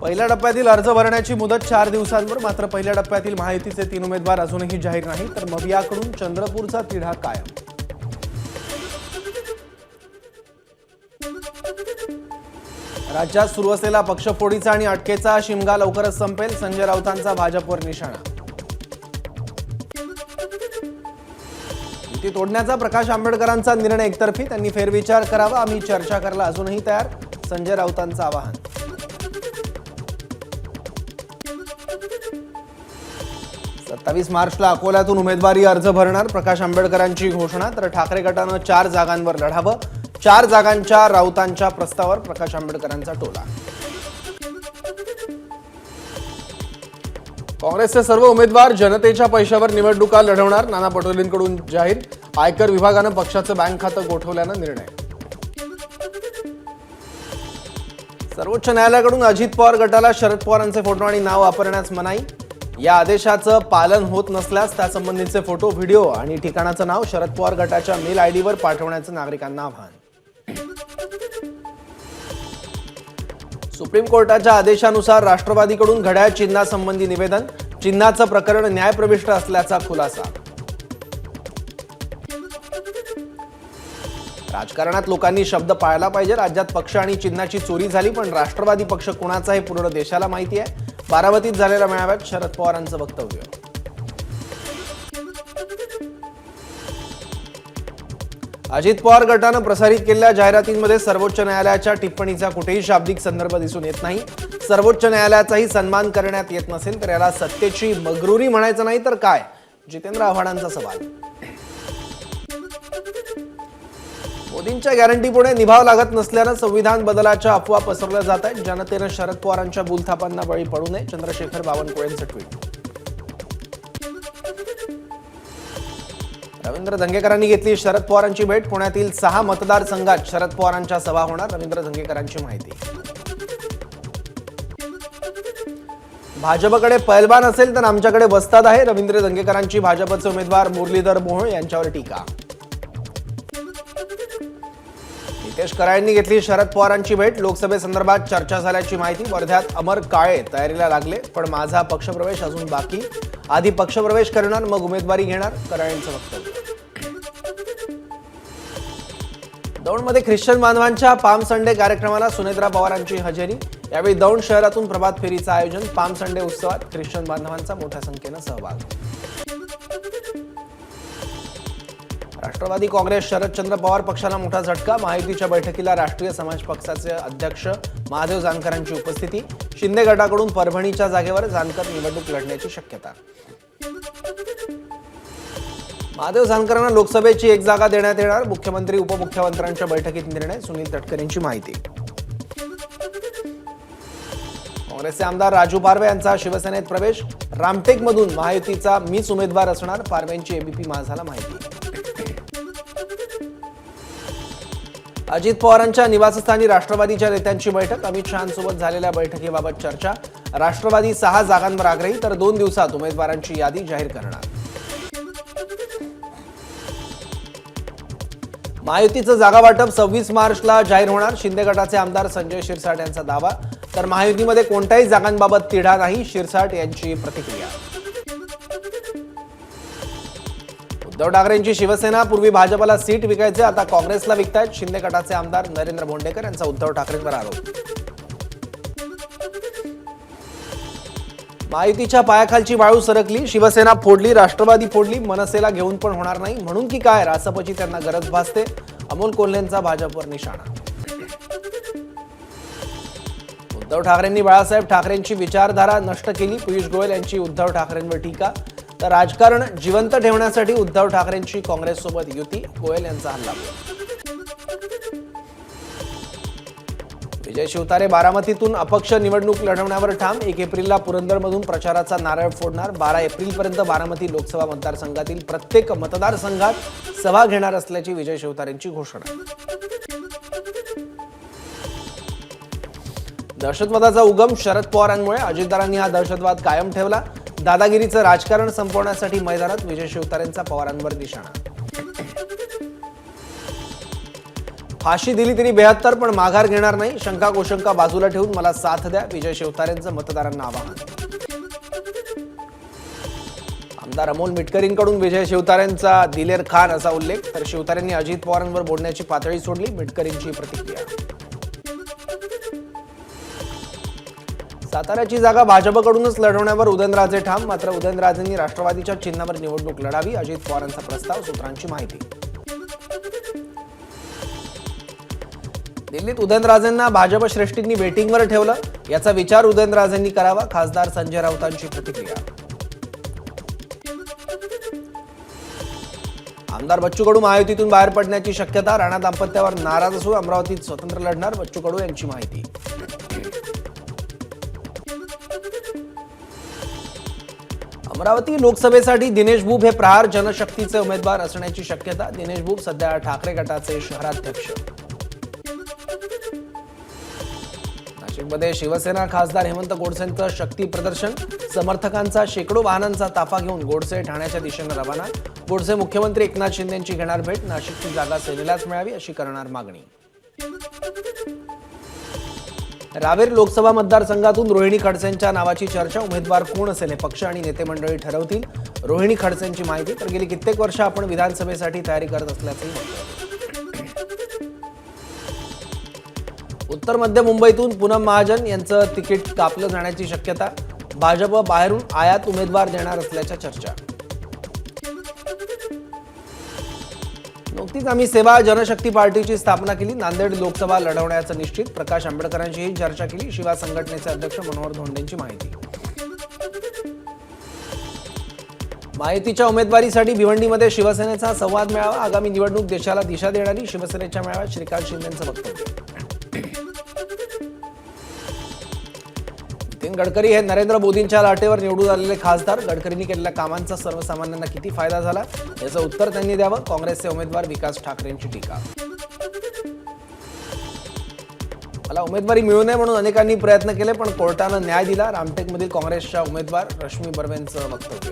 पहिल्या टप्प्यातील अर्ज भरण्याची मुदत 4 दिवसांवर, मात्र पहिल्या टप्प्यातील महायुतीचे 3 उमेदवार अजूनही जाहीर नाही, तर मवियाकडून चंद्रपूरचा तिढा कायम. राज्यात सुरू असलेला पक्षफोडीचा आणि अटकेचा शिमगा लवकरच संपेल, संजय राऊतांचा भाजपवर निशाणा. युती तोडण्याचा प्रकाश आंबेडकरांचा निर्णय एकतर्फी, त्यांनी फेरविचार करावा, आम्ही चर्चा करायला अजूनही तयार, संजय राऊतांचं आवाहन. 27 मार्चला अकोल्यातून उमेदवारी अर्ज भरणार, प्रकाश आंबेडकरांची घोषणा, तर ठाकरे गटानं 4 जागांवर लढावं. 4 जागांच्या राऊतांच्या प्रस्तावावर प्रकाश आंबेडकरांचा टोला. काँग्रेसचे सर्व उमेदवार जनतेच्या पैशावर निवडणुका लढवणार, नाना पटोलेंकडून जाहीर. आयकर विभागानं पक्षाचं बँक खातं गोठवल्यानं निर्णय. सर्वोच्च न्यायालयाकडून अजित पवार गटाला शरद पवारांचे फोटो आणि नाव वापरण्यास मनाई. या आदेशाचं पालन होत नसल्यास त्यासंबंधीचे फोटो, व्हिडिओ आणि ठिकाणाचं नाव शरद पवार गटाच्या मेल आयडीवर पाठवण्याचं नागरिकांना आवाहन. सुप्रीम कोर्टाच्या आदेशानुसार राष्ट्रवादीकडून घड्याळ चिन्हासंबंधी निवेदन, चिन्हाचं प्रकरण न्यायप्रविष्ट असल्याचा खुलासा. राजकारणात लोकांनी शब्द पाळला पाहिजे. राज्यात पक्ष आणि चिन्हाची चोरी झाली, पण राष्ट्रवादी पक्ष कुणाचा हे पूर्ण देशाला माहिती आहे. बारामतीत झालेल्या मेळाव्यात शरद पवारांचं वक्तव्य. अजित पवार गटानं प्रसारित केलेल्या जाहिरातींमध्ये सर्वोच्च न्यायालयाच्या टिप्पणीचा कुठेही शाब्दिक संदर्भ दिसून येत नाही. सर्वोच्च न्यायालयाचाही सन्मान करण्यात येत नसेल तर याला सत्तेची मगरुरी म्हणायचं नाही तर काय? जितेंद्र आव्हाडांचा सवाल. मोदींच्या गॅरंटीपुढे निभाव लागत नसल्यानं संविधान बदलाच्या अफवा पसरवल्या जात आहेत. जनतेनं शरद पवारांच्या बोलथापांना बळी पडू नये, चंद्रशेखर बावनकुळेंचं ट्विट. रवींद्र धंगेकरांनी घेतली शरद पवारांची भेट. पुण्यातील 6 मतदारसंघात शरद पवारांच्या सभा होणार, रवींद्र धंगेकरांची माहिती. भाजपकडे पैलवान असेल तर आमच्याकडे वस्ताद आहे, रवींद्र धंगेकरांची भाजपचे उमेदवार मुरलीधर मोहोळ यांच्यावर टीका. नितेश कराळेंनी घेतली शरद पवारांची भेट. लोकसभेसंदर्भात चर्चा झाल्याची माहिती. वर्ध्यात अमर काळे तयारीला लागले, पण माझा पक्षप्रवेश अजून बाकी. आधी पक्षप्रवेश करणार मग उमेदवारी घेणार, कराळेंचं वक्तव्य. दौंडमध्ये ख्रिश्चन बांधवांच्या पाम संडे कार्यक्रमाला सुनेत्रा पवारांची हजेरी. यावेळी दौंड शहरातून प्रभात फेरीचं आयोजन. पाम संडे उत्सवात ख्रिश्चन बांधवांचा मोठ्या संख्येनं सहभाग. राष्ट्रवादी काँग्रेस शरदचंद्र पवार पक्षाला मोठा झटका. महायुतीच्या बैठकीला राष्ट्रीय समाज पक्षाचे अध्यक्ष महादेव जानकरांची उपस्थिती. शिंदे गटाकडून परभणीच्या जागेवर जानकर निवडणूक लढण्याची शक्यता. महादेव जानकरांना लोकसभेची 1 जागा देण्यात येणार. मुख्यमंत्री उपमुख्यमंत्र्यांच्या बैठकीत निर्णय. सुनील तटकरेंची माहिती. काँग्रेसचे आमदार राजू पारवे यांचा शिवसेनेत प्रवेश. रामटेकमधून महायुतीचा मीच उमेदवार असणार, पारवेंची एबीपी माझाला माहिती. अजित पवारांच्या निवासस्थानी राष्ट्रवादीच्या नेत्यांची बैठक. अमित शहांसोबत झालेल्या बैठकीबाबत चर्चा. राष्ट्रवादी 6 जागांवर आग्रही, तर 2 दिवसात उमेदवारांची यादी जाहीर करणार. महायुतीचं जागा वाटप 26 मार्चला जाहीर होणार. शिंदे गटाचे आमदार संजय शिरसाट यांचा दावा. तर महायुतीमध्ये कोणत्याही जागांबाबत तिढा नाही, शिरसाट यांची प्रतिक्रिया. उद्धव ठाकरेंची शिवसेना. पूर्वी भाजपला सीट विकायचे, आता काँग्रेसला विकतायत. शिंदे गटाचे आमदार नरेंद्र बोंडेकर यांचा उद्धव ठाकरेंवर आरोप. महायुतीच्या पायाखालची वाळू सरकली. शिवसेना फोडली, राष्ट्रवादी फोडली, मनसेला घेऊन पण होणार नाही. म्हणून की काय, रासपची त्यांना गरज भासते. अमोल कोल्हेंचा भाजपवर निशाणा. उद्धव ठाकरेंनी बाळासाहेब ठाकरेंची विचारधारा नष्ट केली. पियुष गोयल यांची उद्धव ठाकरेंवर टीका. तर राजकारण जिवंत ठेवण्यासाठी उद्धव ठाकरेंची काँग्रेससोबत युती. गोयल यांचा हल्लाबोल. विजय शिवतारे बारामतीतून अपक्ष निवडणूक लढवण्यावर ठाम. 1 एप्रिलला पुरंदरमधून प्रचाराचा नारळ फोडणार. 12 एप्रिलपर्यंत बारामती लोकसभा मतदारसंघातील प्रत्येक मतदारसंघात सभा घेणार असल्याची विजय शिवतारेंची घोषणा. दहशतवादाचा उगम शरद पवारांमुळे. अजितदारांनी हा दहशतवाद कायम ठेवला. दादागिरीचं राजकारण संपवण्यासाठी मैदानात. विजय शिवतारेंचा पवारांवर निशाणा. फाशी दिली तरी 72 पण माघार घेणार नाही. शंका कुशंका बाजूला ठेवून मला साथ द्या. विजय शिवतारेंचं मतदारांना आवाहन. आमदार अमोल मिटकरींकडून विजय शिवतारेंचा दिलेर खान असा उल्लेख. तर शिवतारेंनी अजित पवारांवर बोलण्याची पातळी सोडली. मिटकरींची प्रतिक्रिया. साताऱ्याची जागा भाजपकडूनच लढवण्यावर उदयनराजे ठाम. मात्र उदयनराजेंनी राष्ट्रवादीच्या चिन्हावर निवडणूक लढावी. अजित पवारांचा प्रस्ताव. सूत्रांची माहिती. दिल्लीत उदयनराजेंना भाजप श्रेष्ठींनी वेटिंगवर ठेवलं. याचा विचार उदयनराजेंनी करावा. खासदार संजय राऊतांची प्रतिक्रिया. आमदार बच्चू कडू महायुतीतून बाहेर पडण्याची शक्यता. राणा दाम्पत्यावर नाराज असून अमरावतीत स्वतंत्र लढणार. बच्चू कडू यांची माहिती. अमरावती लोकसभेसाठी दिनेश बुब हे प्रहार जनशक्तीचे उमेदवार असण्याची शक्यता. दिनेश बुब सध्या ठाकरे गटाचे शहराध्यक्ष. नाशिकमध्ये शिवसेना खासदार हेमंत गोडसेंचं शक्ती प्रदर्शन. समर्थकांचा शेकडो वाहनांचा ताफा घेऊन गोडसे ठाण्याच्या दिशेने रवाना. गोडसे मुख्यमंत्री एकनाथ शिंदेंची घेणार भेट. नाशिकची जागा सेनेलाच मिळावी अशी करणार मागणी. रावेर लोकसभा मतदारसंघातून रोहिणी खडसेंच्या नावाची चर्चा. उमेदवार कोण असेल हे पक्ष आणि नेते मंडळी ठरवतील. रोहिणी खडसेंची माहिती. तर गेली कित्येक वर्ष आपण विधानसभेसाठी तयारी करत असल्याचंही म्हटलं. उत्तर मध्य मुंबईतून पूनम महाजन यांचं तिकीट कापलं जाण्याची शक्यता. भाजप बाहेरून आयात उमेदवार देणार असल्याच्या चर्चा. नुकतीच आम्ही सेवा जनशक्ती पार्टीची स्थापना केली. नांदेड लोकसभा लढवण्याचं निश्चित. प्रकाश आंबेडकरांशीही चर्चा केली. शिवा संघटनेचे अध्यक्ष मनोहर धोंडेंची माहिती. महायुतीच्या उमेदवारीसाठी भिवंडीमध्ये शिवसेनेचा संवाद मेळावा. आगामी निवडणूक देशाला दिशा देणारी. शिवसेनेच्या मेळाव्यात श्रीकांत शिंदेंचं वक्तव्य. नितीन गडकरी हे नरेंद्र मोदींच्या लाटेवर निवडून आलेले खासदार. गडकरींनी केलेल्या कामांचा सर्वसामान्यांना किती फायदा झाला याचं उत्तर त्यांनी द्यावं. काँग्रेसचे उमेदवार विकास ठाकरेंची टीका. मला उमेदवारी मिळू नये म्हणून अनेकांनी प्रयत्न केले पण कोर्टानं न्याय दिला. रामटेकमधील काँग्रेसच्या उमेदवार रश्मी बर्वेंचं वक्तव्य.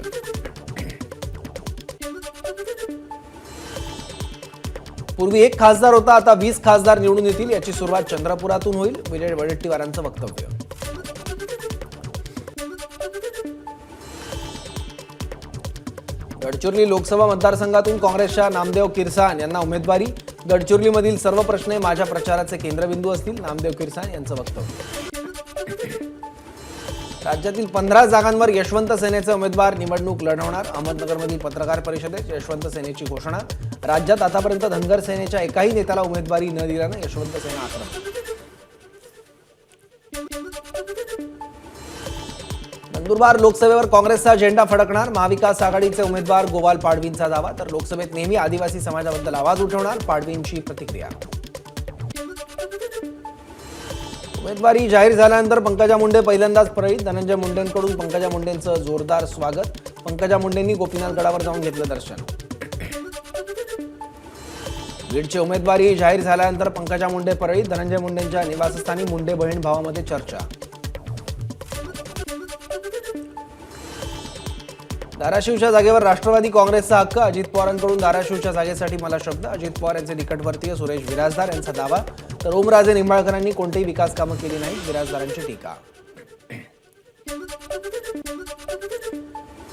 पूर्वी 1 खासदार होता, आता 20 खासदार निवडून येतील. याची सुरुवात चंद्रपुरातून होईल. विजय वडेट्टीवारांचं वक्तव्य. गडचिरोली लोकसभा मतदारसंघातून काँग्रेसच्या नामदेव किरसान यांना उमेदवारी. गडचिरोलीमधील सर्व प्रश्न माझ्या प्रचाराचे केंद्रबिंदू असतील. नामदेव किरसान यांचं वक्तव्य. राज्यातील 15 जागांवर यशवंत सेनेचे उमेदवार निवडणूक लढवणार. अहमदनगरमधील पत्रकार परिषदेत यशवंत सेनेची घोषणा. राज्यात आतापर्यंत धनगर सेनेच्या एकाही नेत्याला उमेदवारी न दिल्यानं यशवंत सेना आक्रमक. नंदुरबार लोकसभेवर काँग्रेसचा झेंडा फडकणार. महाविकास आघाडीचे उमेदवार गोवाल पाडवींचा दावा. तर लोकसभेत नेहमी आदिवासी समाजाबद्दल आवाज उठवणार. पाडवींची प्रतिक्रिया. उमेदवारी जाहीर झाल्यानंतर पंकजा मुंडे पहिल्यांदाच परळीत. धनंजय मुंडेंकडून पंकजा मुंडेंचं जोरदार स्वागत. पंकजा मुंडेंनी गोपीनाथ गडावर जाऊन घेतलं दर्शन. बीडची उमेदवारी जाहीर झाल्यानंतर पंकजा मुंडे परळीत. धनंजय मुंडेंच्या निवासस्थानी मुंडे बहीण भावामध्ये चर्चा. धाराशिवच्या जागेवर राष्ट्रवादी काँग्रेसचा हक्क. अजित पवारांकडून धाराशिवच्या जागेसाठी मला शब्द. अजित पवार यांचे निकटवर्तीय सुरेश विराजदार यांचा दावा. तर ओमराजे निंबाळकरांनी कोणतीही विकास कामं केली नाहीत. विराजदारांची टीका.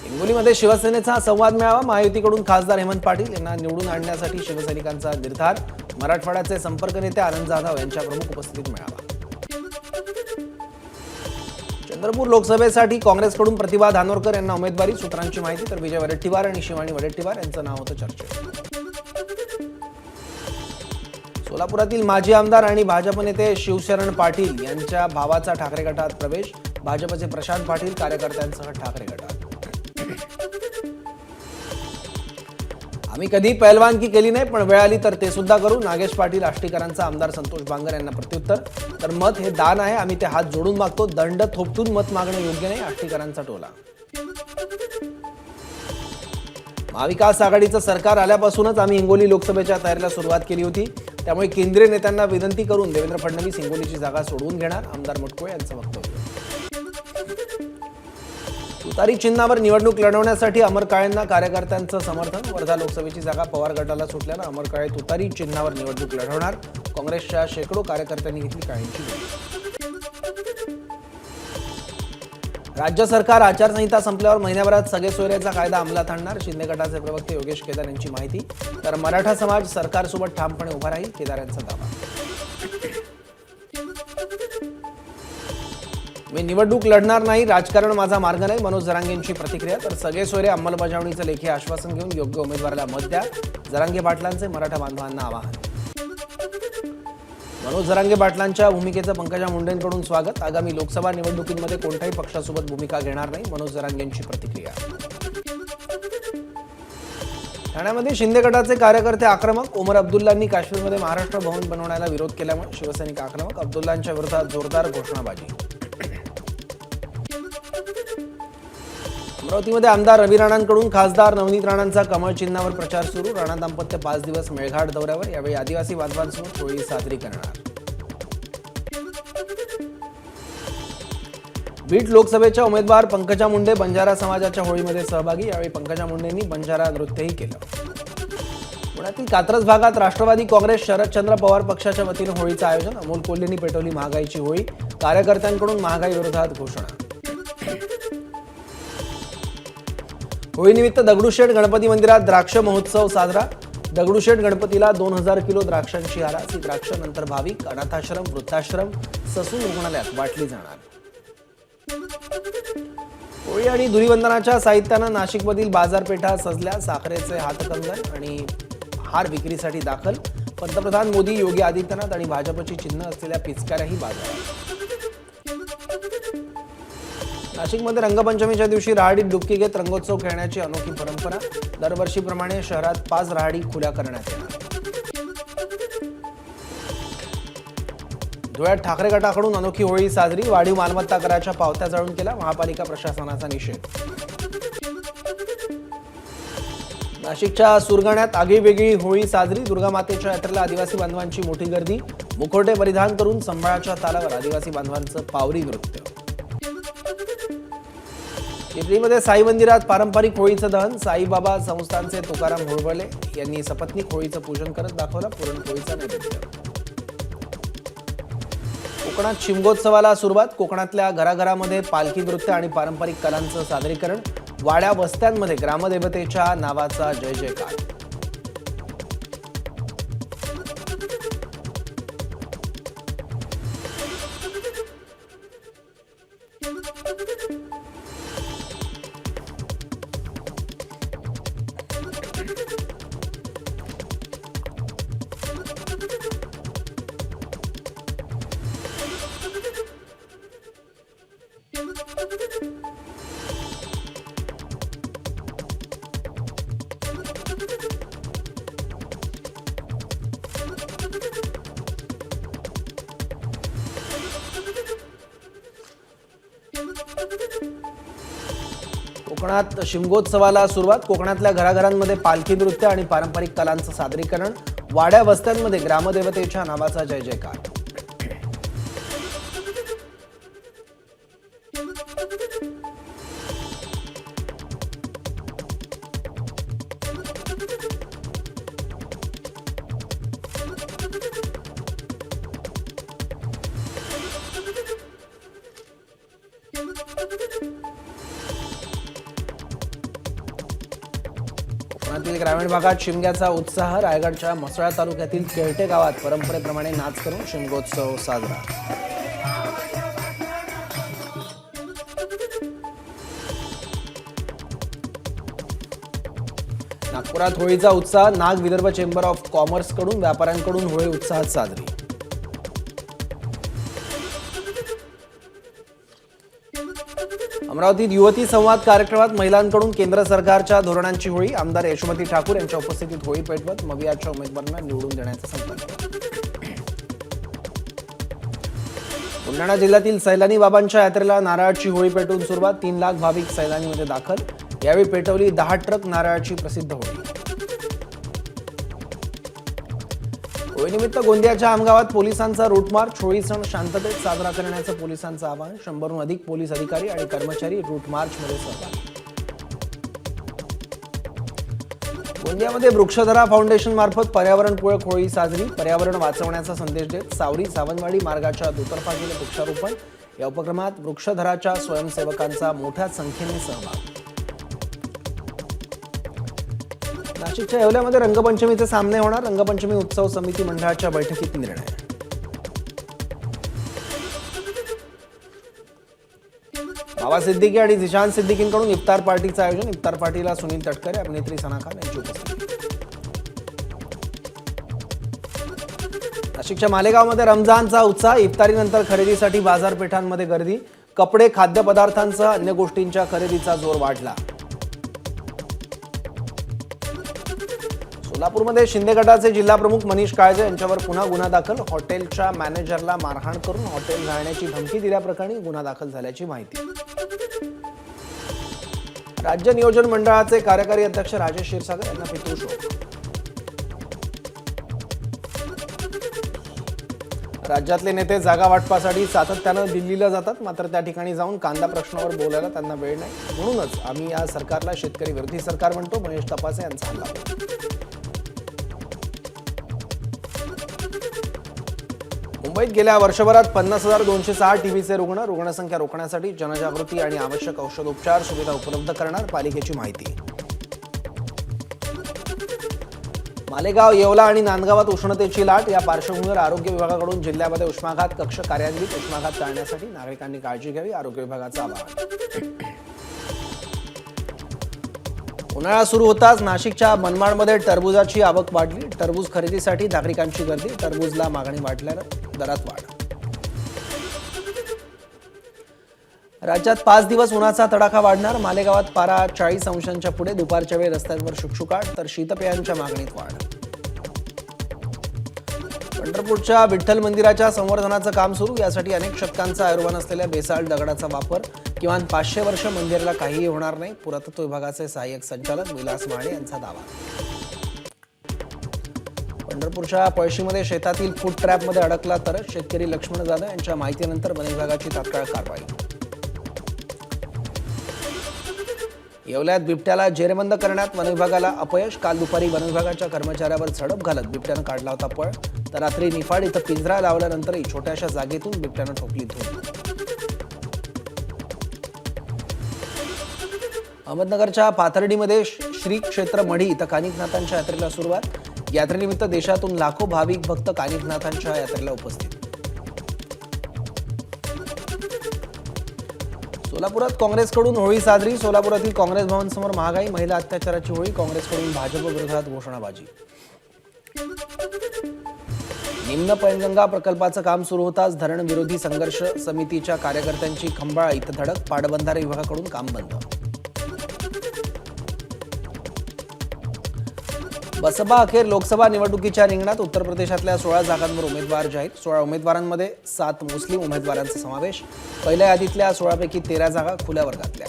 हिंगोलीमध्ये शिवसेनेचा संवाद मेळावा. महायुतीकडून खासदार हेमंत पाटील यांना निवडून आणण्यासाठी शिवसैनिकांचा निर्धार. मराठवाड्याचे संपर्क नेते आनंद जाधव यांच्या प्रमुख उपस्थितीत मेळावा. चंद्रपूर लोकसभेसाठी काँग्रेसकडून प्रतिभा धानोरकर यांना उमेदवारी. सूत्रांची माहिती. तर विजय वडेट्टीवार आणि शिवानी वडेट्टीवार यांचं नाव होतं चर्चेत. सोलापुरातील माजी आमदार आणि भाजप नेते शिवशरण पाटील यांच्या भावाचा ठाकरे गटात प्रवेश. भाजपचे प्रशांत पाटील कार्यकर्त्यांसह ठाकरे गटात. आम्ही कधी पैलवानकी केली नाही पण वेळ आली तर ते सुद्धा करू. नागेश पाटील आष्टीकरांचा आमदार संतोष बांगर यांना प्रत्युत्तर. तर मत हे दान आहे, आम्ही ते हात जोडून मागतो. दंड थोपटून मत मागणं योग्य नाही. आष्टीकरांचा टोला. महाविकास आघाडीचं सरकार आल्यापासूनच आम्ही हिंगोली लोकसभेच्या तयारीला सुरुवात केली होती. त्यामुळे केंद्रीय नेत्यांना विनंती करून देवेंद्र फडणवीस हिंगोलीची जागा सोडवून घेणार. आमदार मुटकुळे यांचं वक्तव्य. तुतारी चिन्हावर निवडणूक लढवण्यासाठी अमर काळेंना कार्यकर्त्यांचं समर्थन. वर्धा लोकसभेची जागा पवार गटाला सुटल्यानं अमर काळे तुतारी चिन्हावर निवडणूक लढवणार. काँग्रेसच्या शेकडो कार्यकर्त्यांनी घेतली काळेंची भेट. राज्य सरकार आचारसंहिता संपल्यावर महिन्याभरात सगळे सोयऱ्याचा कायदा अंमलात आणणार. शिंदे गटाचे प्रवक्ते योगेश केदार यांची माहिती. तर मराठा समाज सरकारसोबत ठामपणे उभा राहील, केदार यांचा दावा. मी निवडणूक लढणार नाही, राजकारण माझा मार्ग नाही, मनोज जरांगेंची प्रतिक्रिया. तर सगळे सोयरे अंमलबजावणीचं लेखी आश्वासन घेऊन योग्य उमेदवाराला मत द्या, जरांगे पाटलांचे मराठा बांधवांना आवाहन. मनोज जरांगे पाटलांच्या भूमिकेचं पंकजा मुंडेंकडून स्वागत. आगामी लोकसभा निवडणुकीमध्ये कोणत्याही पक्षासोबत भूमिका घेणार नाही, मनोज जरांगेंची प्रतिक्रिया. ठाण्यामध्ये शिंदे गटाचे कार्यकर्ते आक्रमक. ओमर अब्दुल्लांनी काश्मीरमध्ये महाराष्ट्र भवन बनवण्याला विरोध केल्यामुळे शिवसैनिक आक्रमक. अब्दुल्लांच्या विरोधात जोरदार घोषणाबाजी. अमरावतीमध्ये आमदार रवी राणांकडून खासदार नवनीत राणांचा कमळ चिन्हावर प्रचार सुरू. राणा दाम्पत्य 5 दिवस मेळघाट दौऱ्यावर. यावेळी आदिवासी बांधवांसोबत होळी साजरी करणार. बीड लोकसभेच्या उमेदवार पंकजा मुंडे बंजारा समाजाच्या होळीमध्ये सहभागी. यावेळी पंकजा मुंडेंनी बंजारा नृत्यही केलं. पुण्यातील कात्रज भागात राष्ट्रवादी काँग्रेस शरदचंद्र पवार पक्षाच्या वतीनं होळीचं आयोजन. अमोल कोल्हेंनी पेटवली महागाईची होळी. कार्यकर्त्यांकडून महागाई विरोधात घोषणा. होळीनिमित्त दगडूशेठ गणपती मंदिरात द्राक्ष महोत्सव साजरा. दगडूशेठ गणपतीला 2000 किलो द्राक्षांची हारास. ही द्राक्ष नंतर भाविक, अनाथाश्रम, वृद्धाश्रम, ससून रुग्णालयात वाटली जाणार. होळी आणि धुलीवंदनाच्या साहित्यानं नाशिकमधील बाजारपेठा सजल्या. साखरेचे हातकंगण आणि हार विक्रीसाठी दाखल. पंतप्रधान मोदी, योगी आदित्यनाथ आणि भाजपची चिन्ह असलेल्या पिचकाऱ्याही बाजारात. नाशिकमध्ये रंगपंचमीच्या दिवशी रहाडीत डुबकी घेत रंगोत्सव खेळण्याची अनोखी परंपरा. दरवर्षीप्रमाणे शहरात 5 रहाडी खुल्या करण्यात येणार. धुळ्यात ठाकरे गटाकडून अनोखी होळी साजरी. वाढीव मालमत्ता कराच्या पावत्या जळून केला. महापालिका प्रशासनाचा निषेध. नाशिकच्या सुरगाण्यात आगळीवेगळी होळी साजरी. दुर्गा मातेच्या यात्रेला आदिवासी बांधवांची मोठी गर्दी. मुखवटे परिधान करून संभाळाच्या तालावर आदिवासी बांधवांचं पावरी नृत्य. चिखलीमध्ये साई मंदिरात पारंपरिक होळीचं दहन. साईबाबा संस्थानचे तुकाराम होळवळे यांनी सपत्नीक होळीचं पूजन करत दाखवलं पुरणपोळीचा नैवेद्य. कोकणात शिमगोत्सवाला सुरुवात. कोकणातल्या घराघरामध्ये पालखी नृत्य आणि पारंपरिक कलांचं सादरीकरण. वाड्या वस्त्यांमध्ये ग्रामदेवतेच्या नावाचा जय जयकार. कोकणात शिमगोत्सवाला सुरुवात. कोकणातल्या घराघरांमध्ये पालखी नृत्य आणि पारंपरिक कलांचं सादरीकरण. वाड्या वस्त्यांमध्ये ग्रामदेवतेच्या नावाचा जय जयकार. कोकणातील ग्रामीण भागात शिमग्याचा उत्साह. रायगडच्या म्हसळा तालुक्यातील केळटे गावात परंपरेप्रमाणे नाच करून शिमगोत्सव साजरा. नागपुरात होळीचा उत्साह. Nag Vidarbha chamber of commerce कडून व्यापाऱ्यांकडून होळी उत्साहात साजरी. अमरावतीत युवती संवाद कार्यक्रमात महिलांकडून केंद्र सरकारच्या धोरणांची होळी. आमदार यशोमती ठाकूर यांच्या उपस्थितीत होळी पेटवत मवियाच्या उमेदवारांना निवडून देण्याचा संकल्प. बुलढाणा जिल्ह्यातील सैलानी बाबांच्या यात्रेला नारळाची होळी पेटवून सुरुवात. 3 लाख भाविक सैलानीमध्ये दाखल. यावेळी पेटवली 10 ट्रक नारळाची प्रसिद्ध होळी. होळीनिमित्त गोंदियाच्या आमगावात पोलिसांचा रूट मार्च. होळी सण शांततेत साजरा करण्याचं पोलिसांचं आवाहन. 100हून अधिक पोलीस अधिकारी आणि कर्मचारी रूट मार्चमध्ये सहभागी. गोंदियामध्ये वृक्षधरा फाउंडेशन मार्फत पर्यावरणपूरक होळी साजरी. पर्यावरण वाचवण्याचा संदेश देत सावरी सावंतवाडी मार्गाच्या दुतर्फा केलं वृक्षारोपण. या उपक्रमात वृक्षधराच्या स्वयंसेवकांचा मोठ्या संख्येने सहभाग. नाशिकच्या येवल्यामध्ये रंगपंचमीचे सामने होणार. रंगपंचमी उत्सव समिती मंडळाच्या बैठकीत निर्णय. बाबा सिद्दीकी आणि झिशान सिद्दीकींकडून इफ्तार पार्टीचं आयोजन. इफ्तार पार्टीला सुनील तटकरे, अभिनेत्री सना खान यांची उपस्थिती. नाशिकच्या मालेगावमध्ये रमजानचा उत्साह. इफ्तारीनंतर खरेदीसाठी बाजारपेठांमध्ये गर्दी. कपडे, खाद्यपदार्थांसह अन्य गोष्टींच्या खरेदीचा जोर वाढला. सोलापूरमध्ये शिंदे गटाचे जिल्हा प्रमुख मनीष काळजे यांच्यावर पुन्हा गुन्हा दाखल. हॉटेलच्या मॅनेजरला मारहाण करून हॉटेल जाळण्याची धमकी दिल्याप्रकरणी गुन्हा दाखल झाल्याची माहिती. राज्य नियोजन मंडळाचे कार्यकारी अध्यक्ष राजेश क्षीरसागर यांना पितृशोक. राज्यातले नेते जागा वाटपासाठी सातत्यानं दिल्लीला जातात, मात्र त्या ठिकाणी जाऊन कांदा प्रश्नावर बोलायला त्यांना वेळ नाही. म्हणूनच आम्ही या सरकारला शेतकरी विरोधी सरकार म्हणतो. महेश तपासे यांचा हल्ला. मुंबईत गेल्या वर्षभरात 50,206 टीबीचे रुग्ण. रुग्णसंख्या रोखण्यासाठी जनजागृती आणि आवश्यक औषधोपचार सुविधा उपलब्ध करणार पालिकेची माहिती. मालेगाव, येवला आणि नांदगावात उष्णतेची लाट. या पार्श्वभूमीवर आरोग्य विभागाकडून जिल्ह्यामध्ये उष्माघात कक्ष कार्यान्वित. उष्माघात टाळण्यासाठी नागरिकांनी काळजी घ्यावी, आरोग्य विभागाचं आवाहन. उन्हाळा सुरू होताच नाशिकच्या मनमाडमध्ये टरबुजाची आवक वाढली. टरबूज खरेदीसाठी नागरिकांची गर्दी. टरबूजला मागणी वाढल्यानं दरात वाढ. राज्यात 5 दिवस उन्हाचा तडाखा वाढणार. मालेगावात पारा 40 अंशांच्या पुढे. दुपारच्या वेळी रस्त्यांवर शुकशुकाट, तर शीतपेयांच्या मागणीत वाढ. पंढरपूरच्या विठ्ठल मंदिराच्या संवर्धनाचं काम सुरू. यासाठी अनेक शतकांचा आयुर्मान असलेल्या बेसाल्ट दगडाचा वापर. किमान 500 वर्ष मंदिराला काहीही होणार नाही. पुरातत्व विभागाचे सहाय्यक संचालक विलास माने यांचा दावा. पंढरपूरच्या पळशीमध्ये शेतातील फूड ट्रॅपमध्ये अडकला तर शेतकरी लक्ष्मण जाधव यांच्या माहितीनंतर वन विभागाची तात्काळ कारवाई. येवल्यात बिबट्याला जेरबंद करण्यात वन विभागाला अपयश. काल दुपारी वन विभागाच्या कर्मचाऱ्यावर झडप घालत बिबट्यानं काढला होता पळ. तर रात्री निफाड इथं पिंजरा लावल्यानंतरही छोट्याशा जागेतून बिबट्यानं ठोकली धूम. अहमदनगरच्या पाथर्डीमध्ये श्री क्षेत्र मढी इथं कानिकनाथांच्या यात्रेला सुरुवात. यात्रेनिमित्त देशातून लाखो भाविक भक्त कानिकनाथांच्या यात्रेला उपस्थित. सोलापुरात काँग्रेसकडून होळी साजरी. सोलापुरातील काँग्रेस भवन समोर महागाई, महिला अत्याचाराची होळी. काँग्रेसकडून भाजप विरोधात घोषणाबाजी. निम्न पैनगंगा प्रकल्पाचं काम सुरू होताच धरण विरोधी संघर्ष समितीच्या कार्यकर्त्यांची खंबाळा इथं धडक. पाटबंधारे विभागाकडून काम बंद. बसपा अखेर लोकसभा निवडणुकीच्या रिंगणात. उत्तर प्रदेशातल्या 16 जागांवर उमेदवार जाहीर. 16 उमेदवारांमध्ये 7 मुस्लिम उमेदवारांचा समावेश. पहिल्या यादीतल्या 16 पैकी 13 जागा खुल्या वर्गातल्या.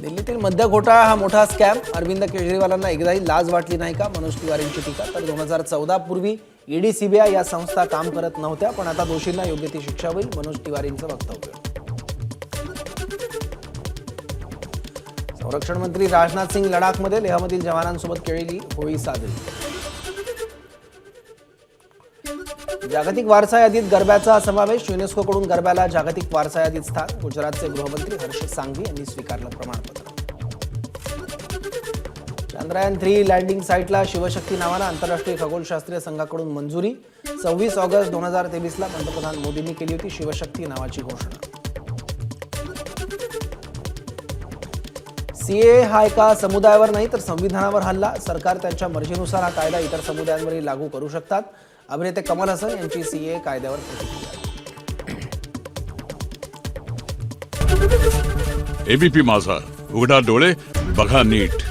दिल्लीतील मद्य घोटाळा हा मोठा स्कॅम. अरविंद केजरीवालांना एकदाही लाज वाटली नाही का, मनोज तिवारींची टीका. तर 2014 पूर्वी ईडी, सीबीआय या संस्था काम करत नव्हत्या, पण आता दोषींना योग्य ती शिक्षा होईल, मनोज तिवारींचं वक्तव्य. संरक्षण मंत्री राजनाथ सिंग लडाखमध्ये लेहमधील जवानांसोबत केलेली होळी साजरी. जागतिक वारसा यादीत गरब्याचा समावेश. युनेस्कोकडून गरब्याला जागतिक वारसा यादीत स्थान. गुजरातचे गृहमंत्री हर्ष सांघवी यांनी स्वीकारलं प्रमाणपत्र. चंद्रयान-3 लँडिंग साईटला शिवशक्ती नावानं आंतरराष्ट्रीय खगोलशास्त्रीय संघाकडून मंजुरी. 26 ऑगस्ट 2023ला पंतप्रधान मोदींनी केली होती शिवशक्ती नावाची घोषणा. सीए हा एका समुदायावर नाही तर संविधानावर हल्ला. सरकार त्यांच्या मर्जीनुसार हा कायदा इतर समुदायांवरही लागू करू शकतात. अभिनेते कमल हसन यांची सीए कायद्यावर प्रतिक्रिया. एबीपी माझा, उघडा डोळे बघा नीट.